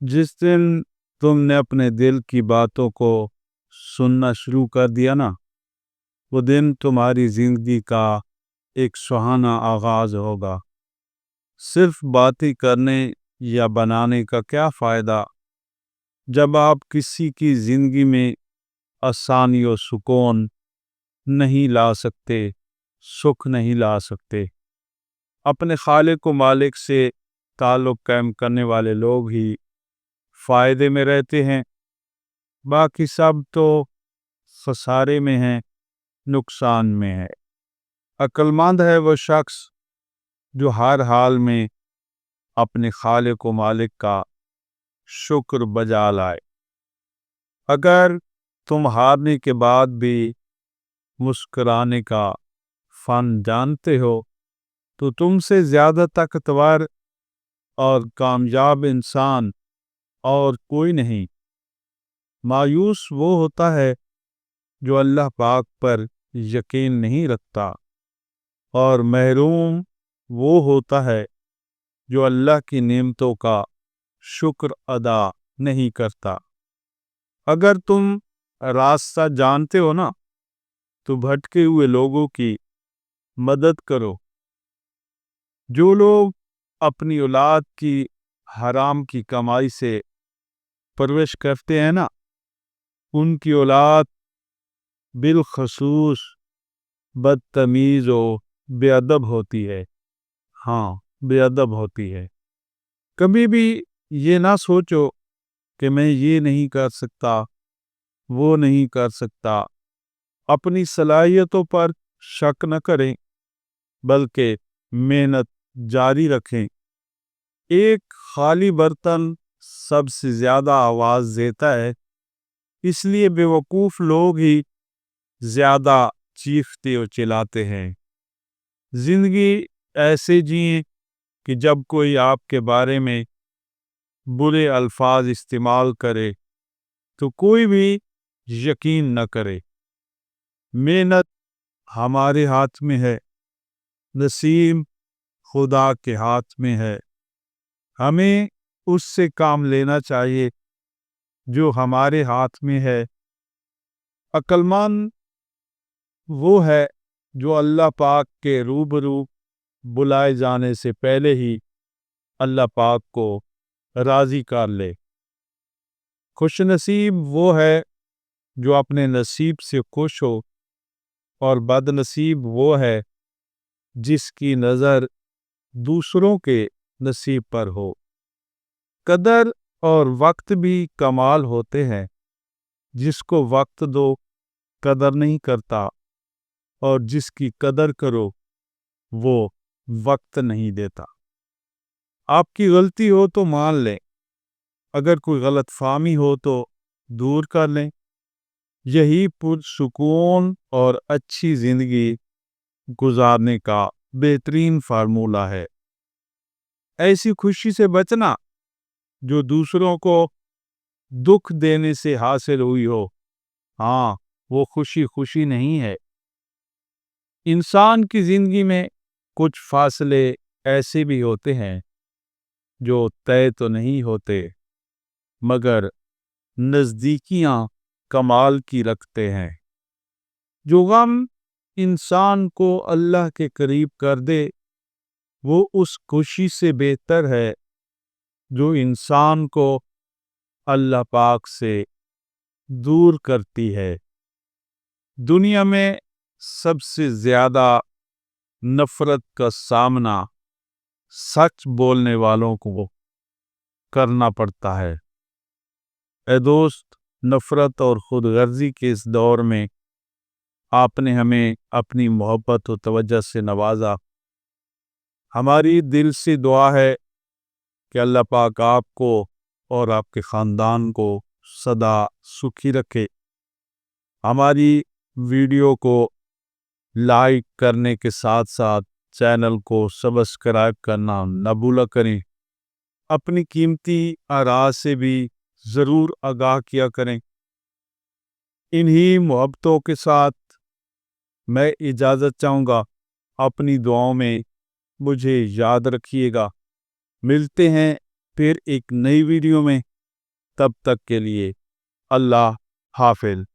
जिस दिन तुमने अपने दिल की बातों को सुनना शुरू कर दिया ना, वो दिन तुम्हारी जिंदगी का एक सुहाना आगाज होगा। सिर्फ बातें करने या बनाने का क्या फायदा जब आप किसी की जिंदगी में आसानी और सुकून नहीं ला सकते, सुख नहीं ला सकते। अपने खालिक व मालिक से ताल्लुक़ कायम करने वाले लोग ही फायदे में रहते हैं, बाकी सब तो खसारे में हैं, नुकसान में है। अक्लमंद है वो शख्स जो हर हाल में अपने खालिक व मालिक का शुक्र बजा लाए। अगर तुम हारने के बाद भी मुस्कुराने का फन जानते हो तो तुमसे ज़्यादा ताकतवर और कामयाब इंसान और कोई नहीं। मायूस वो होता है जो अल्लाह पाक पर यकीन नहीं रखता, और महरूम वो होता है जो अल्लाह की नेमतों का शुक्र अदा नहीं करता। अगर तुम रास्ता जानते हो ना, तो भटके हुए लोगों की मदद करो। जो लोग अपनी औलाद की हराम की कमाई से परवरिश करते हैं ना, उनकी औलाद बिलखसूस बदतमीज और बेअदब होती है। हाँ, बेअदब होती है। कभी भी ये ना सोचो कि मैं ये नहीं कर सकता, वो नहीं कर सकता। अपनी सलाहियतों पर शक न करें, बल्कि मेहनत जारी रखें। एक खाली बर्तन सबसे ज्यादा आवाज देता है, इसलिए बेवकूफ लोग ही ज्यादा चीखते और चिल्लाते हैं। जिंदगी ऐसे जिए कि जब कोई आपके बारे में बुरे अल्फाज इस्तेमाल करे तो कोई भी यकीन न करे। मेहनत हमारे हाथ में है, नसीब खुदा के हाथ में है। हमें उससे काम लेना चाहिए जो हमारे हाथ में है। अक्लमंद वो है जो अल्लाह पाक के रूबरू बुलाए जाने से पहले ही अल्लाह पाक को राजी कर ले। खुशनसीब वो है जो अपने नसीब से खुश हो, और बदनसीब वो है जिसकी नज़र दूसरों के नसीब पर हो। कदर और वक्त भी कमाल होते हैं। जिसको वक्त दो कदर नहीं करता, और जिसकी कदर करो वो वक्त नहीं देता। आपकी गलती हो तो मान लें, अगर कोई गलतफहमी हो तो दूर कर लें। यही पुरसुकून और अच्छी जिंदगी गुजारने का बेहतरीन फार्मूला है। ऐसी खुशी से बचना जो दूसरों को दुख देने से हासिल हुई हो। हाँ, वो खुशी खुशी नहीं है। इंसान की जिंदगी में कुछ फासले ऐसे भी होते हैं जो तय तो नहीं होते, मगर नज़दीकियां कमाल की रखते हैं। जो गम इंसान को अल्लाह के करीब कर दे, वो उस खुशी से बेहतर है जो इंसान को अल्लाह पाक से दूर करती है। दुनिया में सबसे ज्यादा नफरत का सामना सच बोलने वालों को करना पड़ता है। ए दोस्त, नफरत और खुदगर्जी के इस दौर में आपने हमें अपनी मोहब्बत और तवज्जो से नवाजा। हमारी दिल से दुआ है कि अल्लाह पाक आपको और आपके ख़ानदान को सदा सुखी रखे। हमारी वीडियो को लाइक करने के साथ साथ चैनल को सब्सक्राइब करना न भूला करें। अपनी कीमती आरा से भी ज़रूर आगाह किया करें। इन्हीं मोहब्बतों के साथ मैं इजाज़त चाहूँगा। अपनी दुआओं में मुझे याद रखिएगा। मिलते हैं फिर एक नई वीडियो में। تب تک کے لیے اللہ حافظ۔